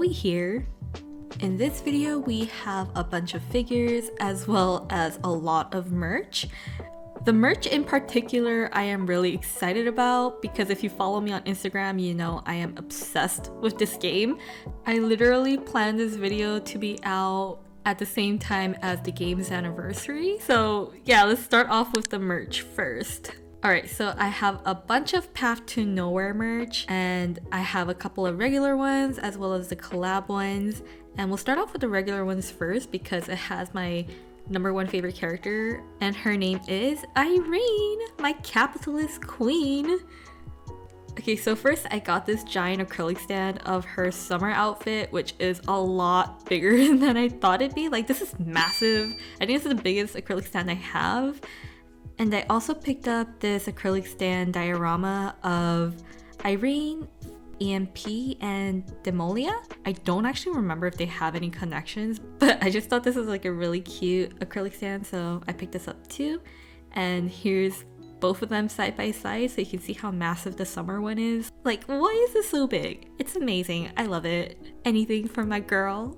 Chloe here. In this video, we have a bunch of figures as well as a lot of merch. The merch in particular, I am really excited about because if you follow me on Instagram, you know I am obsessed with this game. I literally planned this video to be out at the same time as the game's anniversary. So yeah, let's start off with the merch first. Alright, so I have a bunch of Path to Nowhere merch, and I have a couple of regular ones as well as the collab ones. And we'll start off with the regular ones first because it has my number one favorite character, and her name is Irene, my capitalist queen. Okay, so first I got this giant acrylic stand of her summer outfit, which is a lot bigger than I thought it'd be. Like, this is massive. I think this is the biggest acrylic stand I have. And I also picked up this acrylic stand diorama of Irene, EMP, and Demolia. I don't actually remember if they have any connections, but I just thought this was like a really cute acrylic stand, so I picked this up too. And here's both of them side by side so you can see how massive the summer one is. Like, why is this so big? It's amazing. I love it. Anything for my girl.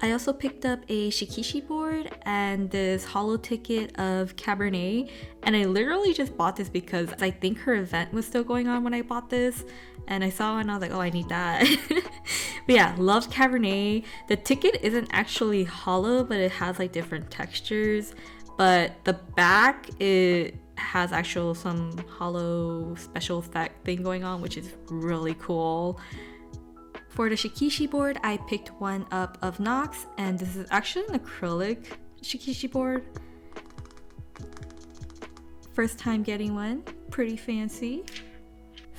I also picked up a Shikishi board and this holo ticket of Cabernet, and I literally just bought this because I think her event was still going on when I bought this, and I saw it and I was like, oh, I need that. But yeah, love Cabernet. The ticket isn't actually holo, but it has like different textures, but the back, it has actual some holo special effect thing going on, which is really cool. For the Shikishi board, I picked one up of Nox, and this is actually an acrylic Shikishi board. First time getting one, pretty fancy.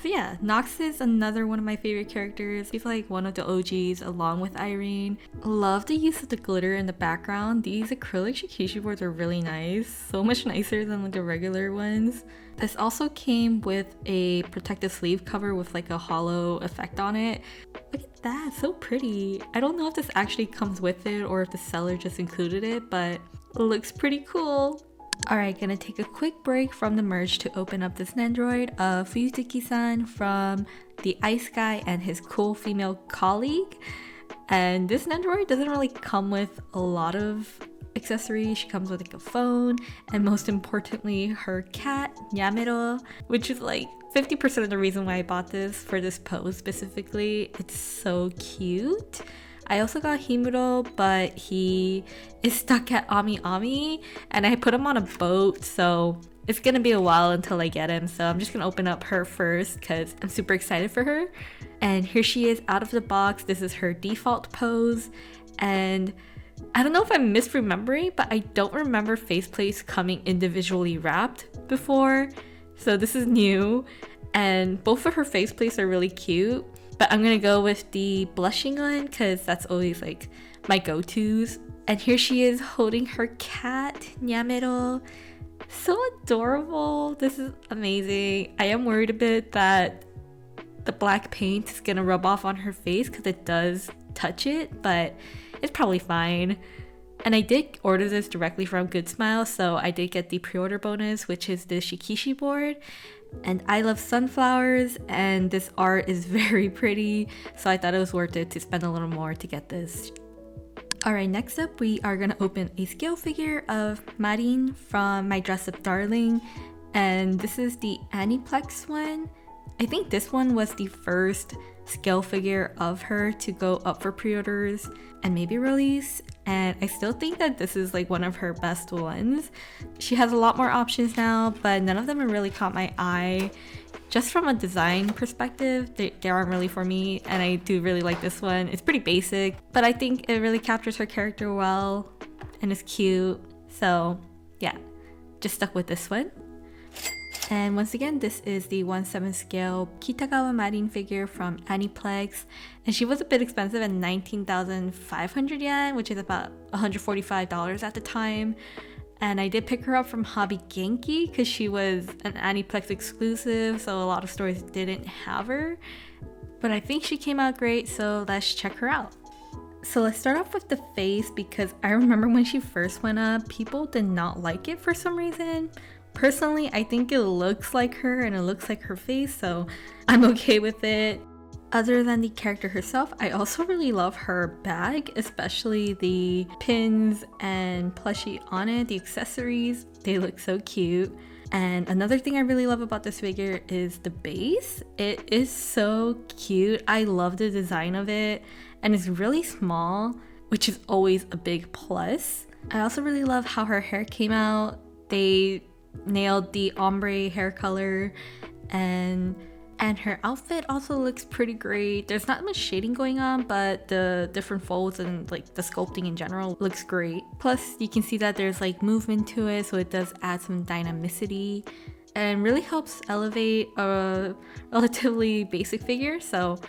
So yeah, Nox is another one of my favorite characters. He's like one of the OGs along with Irene. Love the use of the glitter in the background. These acrylic Shikishi boards are really nice. So much nicer than like the regular ones. This also came with a protective sleeve cover with like a holo effect on it. Look at that, so pretty. I don't know if this actually comes with it or if the seller just included it, but it looks pretty cool. Alright, gonna take a quick break from the merch to open up this Nendoroid of Fuyutsuki-san from the Ice Guy and his cool female colleague. And this Nendoroid doesn't really come with a lot of accessories. She comes with like a phone, and most importantly, her cat, Nyamero, which is like 50% of the reason why I bought this for this pose specifically. It's so cute. I also got Himuro, but he is stuck at Ami Ami, and I put him on a boat, so it's gonna be a while until I get him. So I'm just gonna open up her first because I'm super excited for her. And here she is out of the box. This is her default pose, and I don't know if I'm misremembering, but I don't remember faceplates coming individually wrapped before. So this is new, and both of her faceplates are really cute. But I'm gonna go with the blushing one because that's always like my go-tos. And here she is holding her cat, Nyamero. So adorable. This is amazing. I am worried a bit that the black paint is gonna rub off on her face because it does touch it, but it's probably fine. And I did order this directly from Good Smile, so I did get the pre-order bonus, which is the Shikishi board. And I love sunflowers, and this art is very pretty, so I thought it was worth it to spend a little more to get this. Alright, next up we are gonna open a scale figure of Marin from My Dress Up Darling, and this is the Aniplex one. I think this one was the first scale figure of her to go up for pre-orders and maybe release, and I still think that this is like one of her best ones. She has a lot more options now, but none of them have really caught my eye. Just from a design perspective, they aren't really for me, and I do really like this one. It's pretty basic, but I think it really captures her character well and is cute. So yeah, just stuck with this one. And once again, this is the 1/7 scale Kitagawa Marin figure from Aniplex, and she was a bit expensive at 19,500 yen, which is about $145 at the time. And I did pick her up from Hobby Genki because she was an Aniplex exclusive, so a lot of stores didn't have her. But I think she came out great, so let's check her out. So let's start off with the face because I remember when she first went up, people did not like it for some reason. Personally, I think it looks like her and it looks like her face, so I'm okay with it. Other than the character herself, I also really love her bag, especially the pins and plushie on it, the accessories. They look so cute. And another thing I really love about this figure is the base. It is so cute. I love the design of it, and it's really small, which is always a big plus. I also really love how her hair came out. They nailed the ombre hair color, and her outfit also looks pretty great. There's not much shading going on, but the different folds and like the sculpting in general looks great. Plus, you can see that there's like movement to it, so it does add some dynamicity and really helps elevate a relatively basic figure. So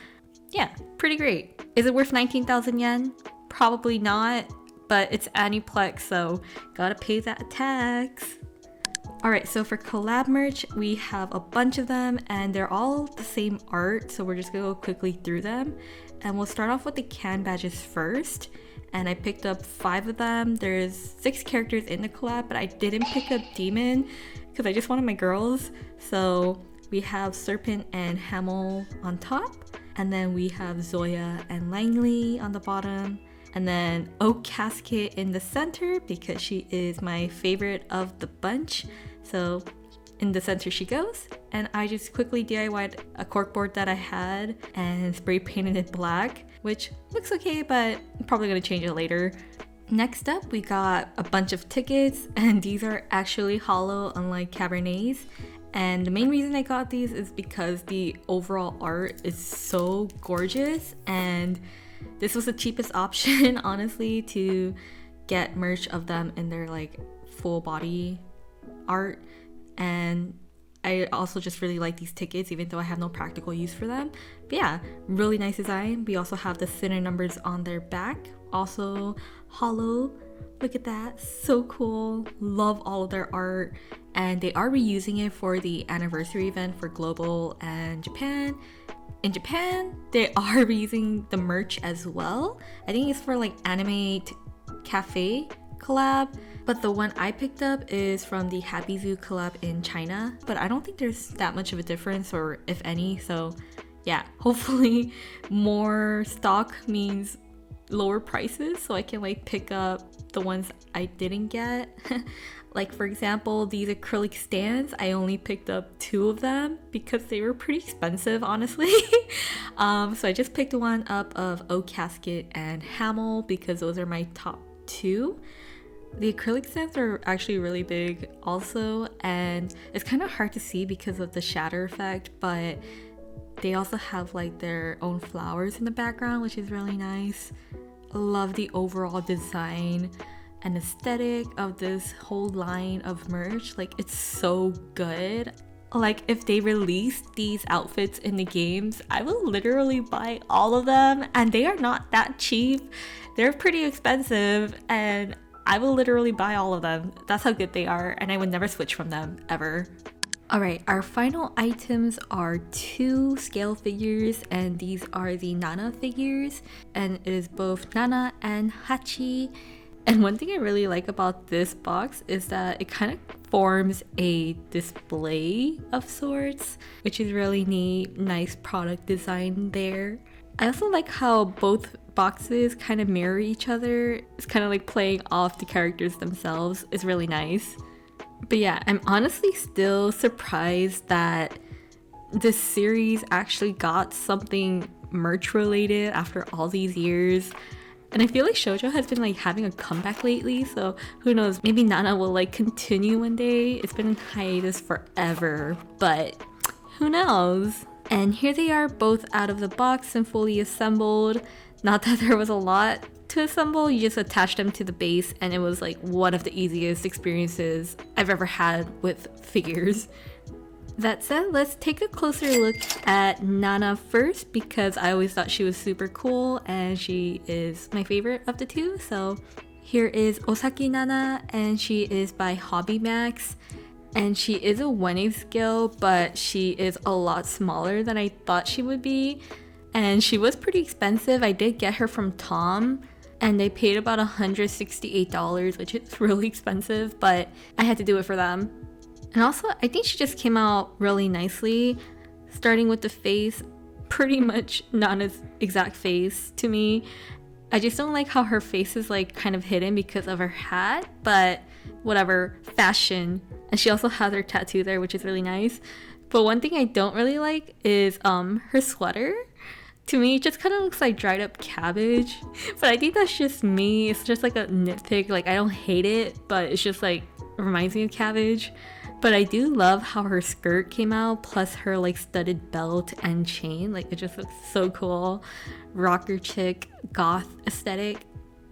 yeah, pretty great. Is it worth 19,000 yen? Probably not, but it's Aniplex, so gotta pay that tax. Alright, so for collab merch, we have a bunch of them and they're all the same art, so we're just gonna go quickly through them. And we'll start off with the can badges first. And I picked up 5 of them. There's 6 characters in the collab, but I didn't pick up Demon because I just wanted my girls. So we have Serpent and Hamel on top, and then we have Zoya and Langley on the bottom. And then Oak Casket in the center because she is my favorite of the bunch. So in the center she goes. And I just quickly DIY'd a corkboard that I had and spray painted it black, which looks okay, but I'm probably gonna change it later. Next up, we got a bunch of tickets, and these are actually hollow, unlike Cabernets. And the main reason I got these is because the overall art is so gorgeous, and this was the cheapest option, honestly, to get merch of them in their like full body art. And I also just really like these tickets, even though I have no practical use for them. But yeah, really nice design. We also have the thinner numbers on their back, also hollow. Look at that, so cool. Love all of their art, and they are reusing it for the anniversary event for Global and Japan. In Japan, they are reusing the merch as well. I think it's for like Anime Cafe collab, but the one I picked up is from the Happy Zoo collab in China, but I don't think there's that much of a difference, or if any. So yeah, hopefully more stock means lower prices so I can like pick up the ones I didn't get. Like for example, these acrylic stands, I only picked up 2 of them because they were pretty expensive, honestly. So I just picked one up of Oak Casket and Hamel because those are my top 2. The acrylic stands are actually really big also, and it's kind of hard to see because of the shatter effect, but they also have like their own flowers in the background, which is really nice. Love the overall design and aesthetic of this whole line of merch. Like, it's so good. Like, if they release these outfits in the games, I will literally buy all of them, and they are not that cheap. They're pretty expensive, and I will literally buy all of them. That's how good they are, and I would never switch from them ever. Alright, our final items are 2 scale figures, and these are the Nana figures, and it is both Nana and Hachi. And one thing I really like about this box is that it kind of forms a display of sorts, which is really neat. Nice product design there. I also like how both boxes kind of mirror each other. It's kind of like playing off the characters themselves. It's really nice. But yeah, I'm honestly still surprised that this series actually got something merch related after all these years. And I feel like shoujo has been like having a comeback lately, so who knows, maybe Nana will like continue one day. It's been in hiatus forever, but who knows? And here they are, both out of the box and fully assembled. Not that there was a lot to assemble, you just attach them to the base, and it was like one of the easiest experiences I've ever had with figures. That said, let's take a closer look at Nana first, because I always thought she was super cool and she is my favorite of the 2. So here is Osaki Nana, and she is by Hobby Max, and she is a 1/8 scale, but she is a lot smaller than I thought she would be, and she was pretty expensive. I did get her from Tom, and they paid about $168, which is really expensive, but I had to do it for them. And also, I think she just came out really nicely. Starting with the face, pretty much Nana's exact face to me. I just don't like how her face is like kind of hidden because of her hat, but whatever, fashion. And she also has her tattoo there, which is really nice. But one thing I don't really like is her sweater. To me, it just kind of looks like dried up cabbage. But I think that's just me. It's just like a nitpick. Like, I don't hate it, but it's just like, it reminds me of cabbage. But I do love how her skirt came out, plus her like studded belt and chain. Like, it just looks so cool. Rocker chick, goth aesthetic.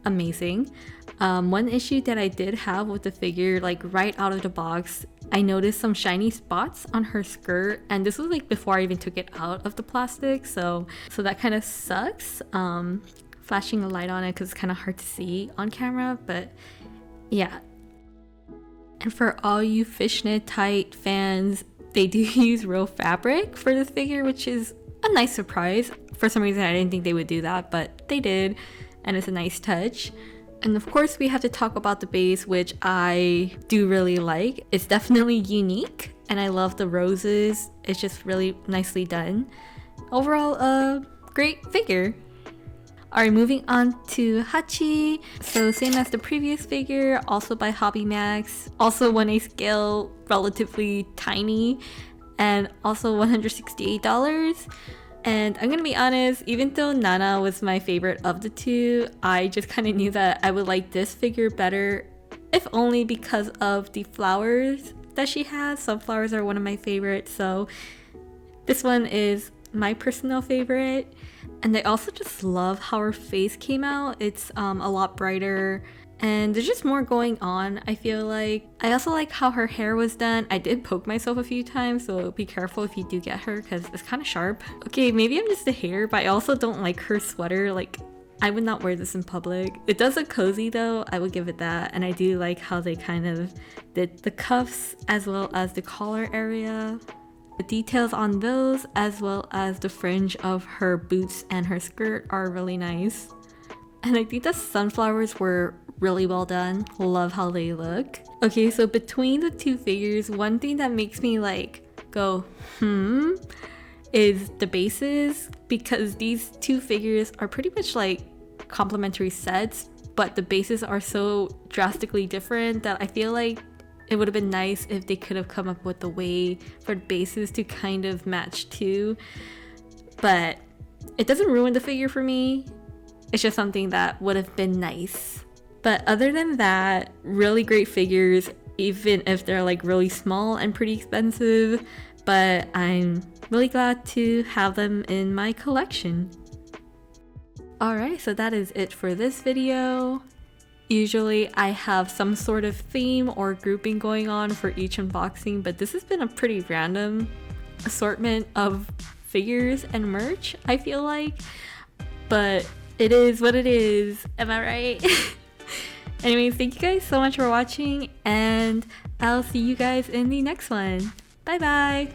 Amazing. One issue that I did have with the figure, like right out of the box, I noticed some shiny spots on her skirt, and this was like before I even took it out of the plastic, so that kind of sucks. Flashing a light on it because it's kind of hard to see on camera, but yeah. And for all you fishnet tight fans, they do use real fabric for this figure, which is a nice surprise. For some reason I didn't think they would do that, but they did, and it's a nice touch. And of course we have to talk about the base, which I do really like. It's definitely unique, and I love the roses. It's just really nicely done. Overall, a great figure. Alright, moving on to Hachi. So same as the previous figure, also by Hobby Max. Also 1/8 scale, relatively tiny, and also $168. And I'm gonna be honest, even though Nana was my favorite of the two, I just kind of knew that I would like this figure better, if only because of the flowers that she has. Sunflowers are one of my favorites, so this one is my personal favorite. And I also just love how her face came out. It's a lot brighter, and there's just more going on, I feel like. I also like how her hair was done. I did poke myself a few times, so be careful if you do get her because it's kind of sharp. Okay, maybe I'm just a hater, but I also don't like her sweater. Like, I would not wear this in public. It does look cozy though, I would give it that. And I do like how they kind of did the cuffs as well as the collar area. The details on those as well as the fringe of her boots and her skirt are really nice. And I think the sunflowers were really well done. Love how they look. Okay, so between the two figures, one thing that makes me like go is the bases, because these two figures are pretty much like complementary sets, but the bases are so drastically different that I feel like it would have been nice if they could have come up with a way for the bases to kind of match too. But it doesn't ruin the figure for me. It's just something that would have been nice. But other than that, really great figures, even if they're like really small and pretty expensive. But I'm really glad to have them in my collection. Alright, so that is it for this video. Usually I have some sort of theme or grouping going on for each unboxing, but this has been a pretty random assortment of figures and merch, I feel like. But it is what it is, am I right? Anyways, thank you guys so much for watching, and I'll see you guys in the next one. Bye bye!